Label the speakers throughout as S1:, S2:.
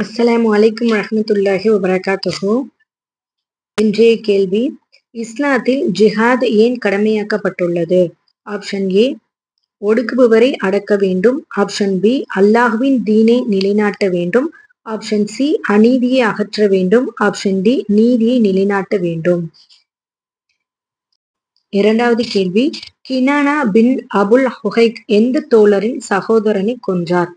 S1: அஸ்ஸலாமு அலைக்கும் வரஹ்மத்துல்லாஹி வபரகாத்துஹு. இன்றைய கேள்வி, இஸ்லாத்தில் ஜிஹாத் ஏன் கடமையாக்கப்பட்டுள்ளது? ஆப்ஷன் ஏ, ஒடுக்குபவரை அடக்க வேண்டும். ஆப்ஷன் பி, அல்லாஹ்வின் தீனை நிலைநாட்ட வேண்டும். ஆப்ஷன் சி, அநீதியை அகற்ற வேண்டும். ஆப்ஷன் டி, நீதியை நிலைநாட்ட வேண்டும். இரண்டாவது கேள்வி, கினானா பின் அபுல் ஹுகைக் எந்த தோழரின் சகோதரனை கொன்றார்?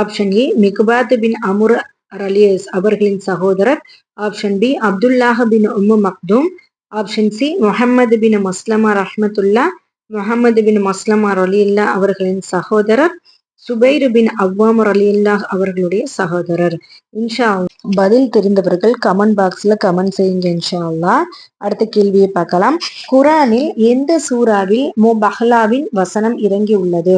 S1: ஆப்ஷன் ஏ, மிக்பாத் பின் அமுர் ரலியஸ் அவர்களின் சகோதரர். ஆப்ஷன் பி, அப்துல்லாஹ் பின் உம்மு மக்தூம். ஆப்ஷன் சி, முஹம்மது பின் மஸ்லமா ரஹ்மத்துல்லா. முஹம்மது பின் மஸ்லமா ரலியல்லா அவர்களின் சகோதரர். சுபைர் பின் அவ்வாம் ரலியல்லா அவர்களுடைய சகோதரர். இன்ஷா அல்லாஹ் பதில் தெரிந்தவர்கள் கமெண்ட் பாக்ஸ்ல கமெண்ட் செய்யுங்க இன்ஷா அல்லாஹ். அடுத்த கேள்வியை பார்க்கலாம். குரானில் எந்த சூறாவில் முபஹ்லாவின் வசனம் இறங்கி உள்ளது?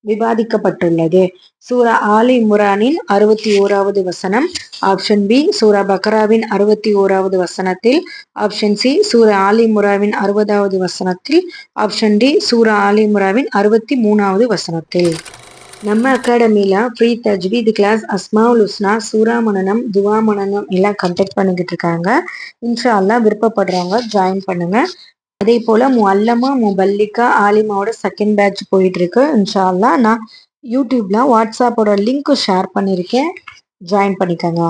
S1: விவாதிக்கப்பட்டுள்ளது. சூரா ஆலி இம்ரானின் 61வது வசனம். ஆப்ஷன் பி, சூரா பக்ராவின் 61வது வசனத்தில். ஆப்ஷன் சி, சூரா ஆலி இம்ரானின் 60வது வசனத்தில். ஆப்ஷன் டி, சூரா ஆலி இம்ரானின் 63வது வசனத்தில். நம்ம அகாடமியில ஃப்ரீ தஜ்வீத் கிளாஸ், அஸ்மாவுல் ஹுஸ்னா, சூரா மனனம், துவா மனனம் எல்லாம் கண்டக்ட் பண்ணிக்கிட்டு இருக்காங்க. இன்ஷா அல்லாஹ் விருப்பப்படுறவங்க ஜாயின் பண்ணுங்க. அதே போல முஅல்லமா முபல்லிகா ஆலிமாவோட செகண்ட் பேட்ச் போயிட்டு இருக்கு. இன்ஷா அல்லாஹ் நான் யூடியூப்ல வாட்ஸ்அப்போட லிங்க் ஷேர் பண்ணியிருக்கேன், ஜாயின் பண்ணிக்கோங்க.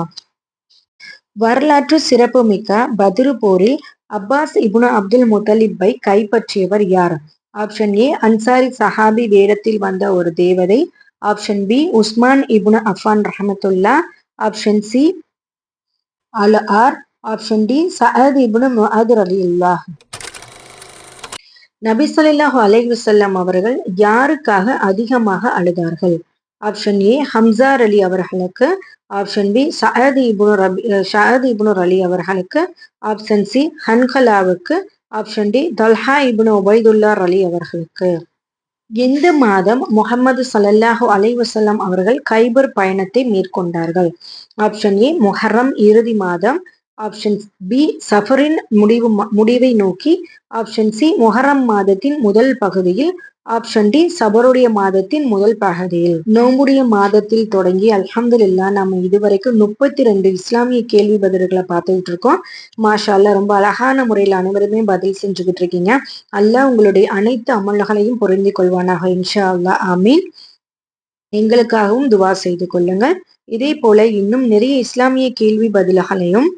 S1: வரலாற்று சிறப்புமிக்க பத்ரு போரில் அப்பாஸ் இப்னு அப்துல் முத்தலிப்பை கைப்பற்றியவர் யார்? ஆப்ஷன் ஏ, அன்சாரி சஹாபி வேடத்தில் வந்த ஒரு தேவதை. ஆப்ஷன் பி, உஸ்மான் இப்னு அஃபான் ரஹமத்துல்லா. ஆப்ஷன் சி, அல் ஆர். ஆப்ஷன் டி, சஅத் இப்னு முஅத் ரலியல்லாஹ். நபி ஸல்லல்லாஹு அலைஹி வஸல்லம் அவர்கள் யாருக்காக அதிகமாக அழுதார்கள்? ஆப்ஷன் ஏ, ஹம்சா அலி அவர்களுக்கு. ஆப்ஷன் பி, சஅத் இப்னு ரலி அவர்களுக்கு. ஆப்ஷன் சி, ஹன்கலாவுக்கு. Option D, Talha ibn Ubaidullah ரலி அவர்களுக்கு. எந்த மாதம் முஹம்மது ஸல்லல்லாஹு அலைஹி வஸல்லம் அவர்கள் கைபர் பயணத்தை மேற்கொண்டார்கள்? ஆப்ஷன் ஏ, முஹர்ரம் இறுதி மாதம். ஆப்ஷன் பி, சஃபரின் முடிவை நோக்கி. ஆப்ஷன் சி, முஹர்ரம் மாதத்தின் முதல் பகுதியில். ஆப்ஷன் டி, சபருடைய மாதத்தின் முதல் பகுதியில். நோம்புடைய மாதத்தில் தொடங்கி அல்ஹம்துலில்லாஹ் நம்ம இதுவரைக்கும் 32 இஸ்லாமிய கேள்வி பதில்களை பார்த்துக்கிட்டு இருக்கோம். மாஷா அல்லாஹ் ரொம்ப அழகான முறையில் அனைவருமே பதில் செஞ்சுக்கிட்டு இருக்கீங்க. அல்லாஹ் உங்களுடைய அனைத்து அமல்களையும் பொருந்திக் கொள்வானாக இன்ஷா அல்லாஹ். ஆமீன். எங்களுக்காகவும் துவா செய்து கொள்ளுங்கள். இதே போல இன்னும் நிறைய இஸ்லாமிய கேள்வி பதில்களையும்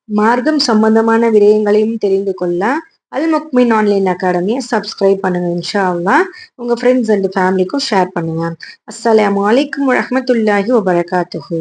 S1: மார்க்கம் சம்பந்தமான விடயங்களையும் தெரிந்து கொள்ள அல் முக்மின் ஆன்லைன் அகாடமியை சப்ஸ்கிரைப் பண்ணுங்க இன்ஷா அல்லாஹ். உங்க ஃப்ரெண்ட்ஸ் அண்ட் ஃபேமிலிக்கும் ஷேர் பண்ணுங்க. அஸ்ஸலாமு அலைக்கும் வரஹ்மத்துல்லாஹி வபரகாத்துஹு.